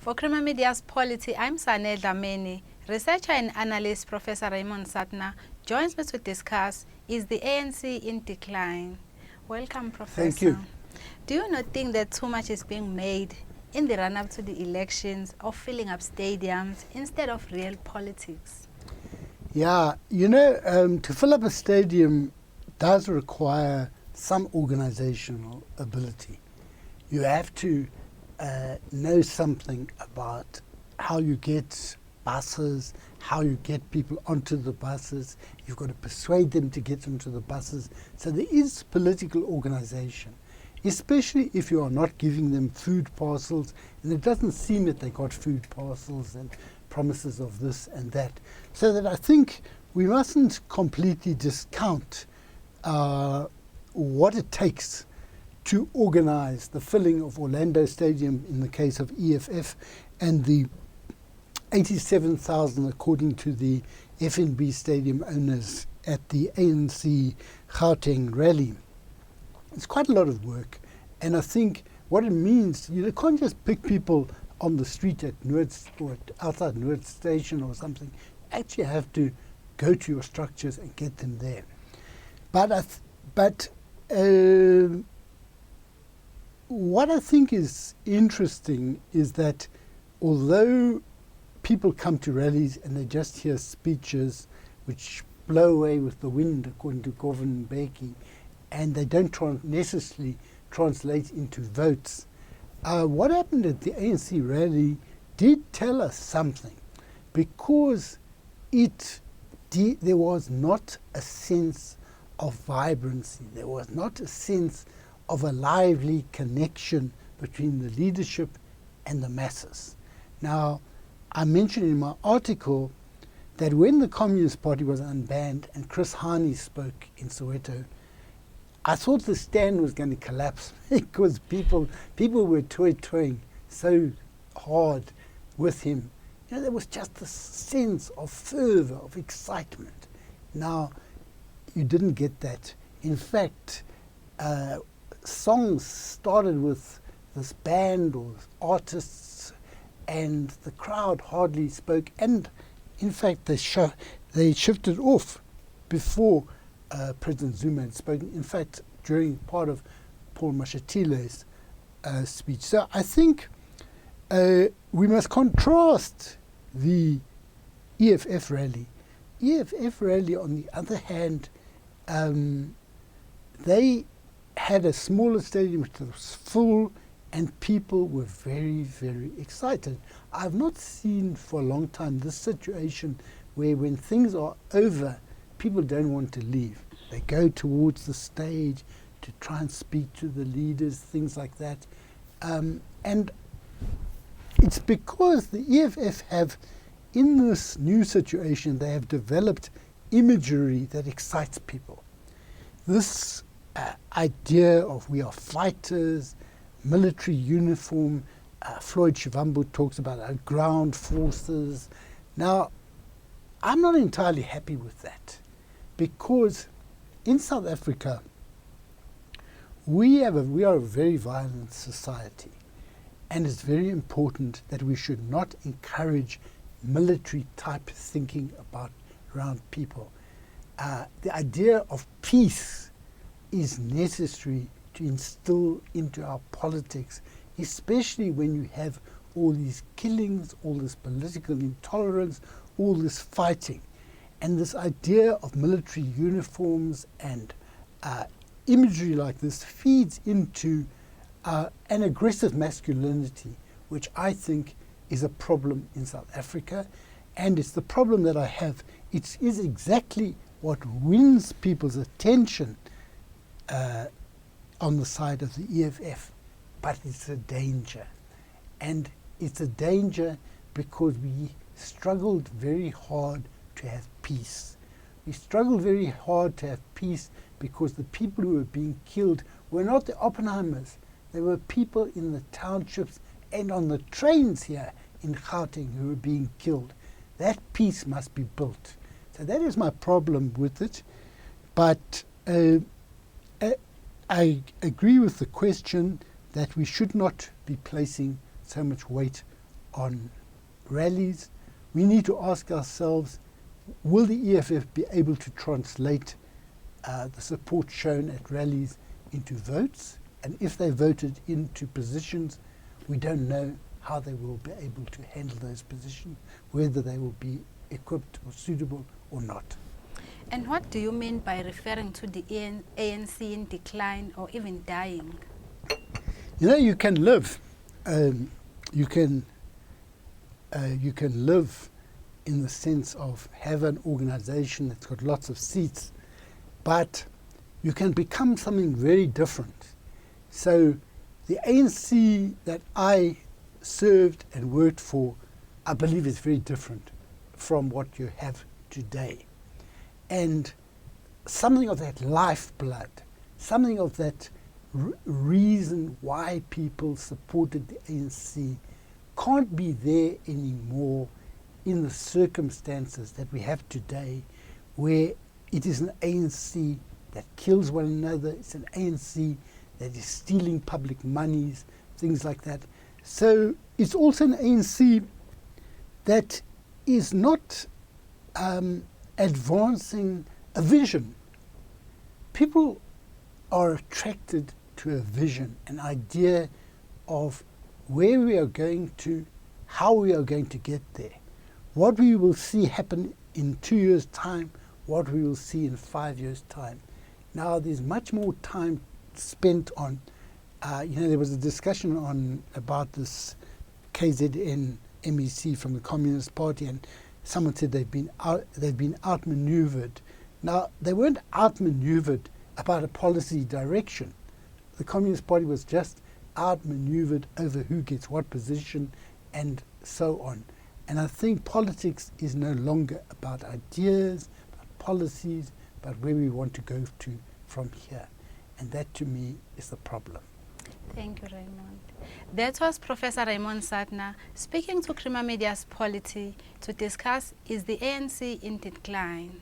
For Creamer Media's Polity, I'm Sane Dhlamini. Researcher and analyst Professor Raymond Suttner joins me to discuss, is the ANC in decline? Welcome, Professor. Thank you. Do you not think that too much is being made in the run-up to the elections of filling up stadiums instead of real politics? Yeah, to fill up a stadium does require some organizational ability. You have to know something about how you get buses, how you get people onto the buses. You've got to persuade them to get onto the buses. So there is political organization, especially if you are not giving them food parcels. And it doesn't seem that they got food parcels and promises of this and that. So that I think we mustn't completely discount what it takes to organize the filling of Orlando Stadium in the case of EFF and the 87,000 according to the FNB Stadium owners at the ANC Gauteng rally. It's quite a lot of work, and I think what it means, you can't just pick people on the street at Noord or outside Noord Station or something. You actually have to go to your structures and get them there. But what I think is interesting is that although people come to rallies and they just hear speeches which blow away with the wind, according to Govan Mbeki, and they don't necessarily translate into votes, what happened at the ANC rally did tell us something, because there was not a sense of vibrancy. There was not a sense of a lively connection between the leadership and the masses. Now, I mentioned in my article that when the Communist Party was unbanned and Chris Hani spoke in Soweto, I thought the stand was going to collapse because people were toying so hard with him. There was just this sense of fervor, of excitement. Now, you didn't get that. In fact, songs started with this band or artists, and the crowd hardly spoke. And in fact, they shifted off before President Zuma had spoken. In fact, during part of Paul Mashatile's speech. So I think we must contrast the EFF rally. EFF rally, on the other hand, they had a smaller stadium which was full, and people were very, very excited. I've not seen for a long time this situation where when things are over, people don't want to leave. They go towards the stage to try and speak to the leaders, things like that. And it's because the EFF have, in this new situation, they have developed imagery that excites people. This idea of we are fighters, military uniform, Floyd Shivambu talks about our ground forces. Now, I'm not entirely happy with that, because in South Africa, we are a very violent society, and it's very important that we should not encourage military type thinking around people. The idea of peace is necessary to instill into our politics, especially when you have all these killings, all this political intolerance, all this fighting. And this idea of military uniforms and imagery like this feeds into an aggressive masculinity, which I think is a problem in South Africa. And it's the problem that I have. It is exactly what wins people's attention on the side of the EFF, but it's a danger. And it's a danger because we struggled very hard to have peace. We struggled very hard to have peace because the people who were being killed were not the Oppenheimers. They were people in the townships and on the trains here in Gauteng who were being killed. That peace must be built. So that is my problem with it. But I agree with the question that we should not be placing so much weight on rallies. We need to ask ourselves, will the EFF be able to translate the support shown at rallies into votes? And if they voted into positions, we don't know how they will be able to handle those positions, whether they will be equipped or suitable or not. And what do you mean by referring to the ANC in decline or even dying? You know, you can live. You can live in the sense of have an organization that's got lots of seats, but you can become something very different. So the ANC that I served and worked for, I believe is very different from what you have today. And something of that lifeblood, something of that reason why people supported the ANC can't be there anymore in the circumstances that we have today, where it is an ANC that kills one another, it's an ANC that is stealing public monies, things like that. So it's also an ANC that is not advancing a vision. People are attracted to a vision, an idea of where we are going to, how we are going to get there, what we will see happen in 2 years' time, what we will see in 5 years' time. Now, there's much more time spent on, there was a discussion about this KZN MEC from the Communist Party, and someone said they've been outmaneuvered. Now, they weren't outmaneuvered about a policy direction. The Communist Party was just outmaneuvered over who gets what position and so on. And I think politics is no longer about ideas, about policies, but where we want to go to from here. And that, to me, is the problem. Thank you, Raymond. That was Professor Raymond Suttner speaking to Creamer Media's Polity to discuss, is the ANC in decline?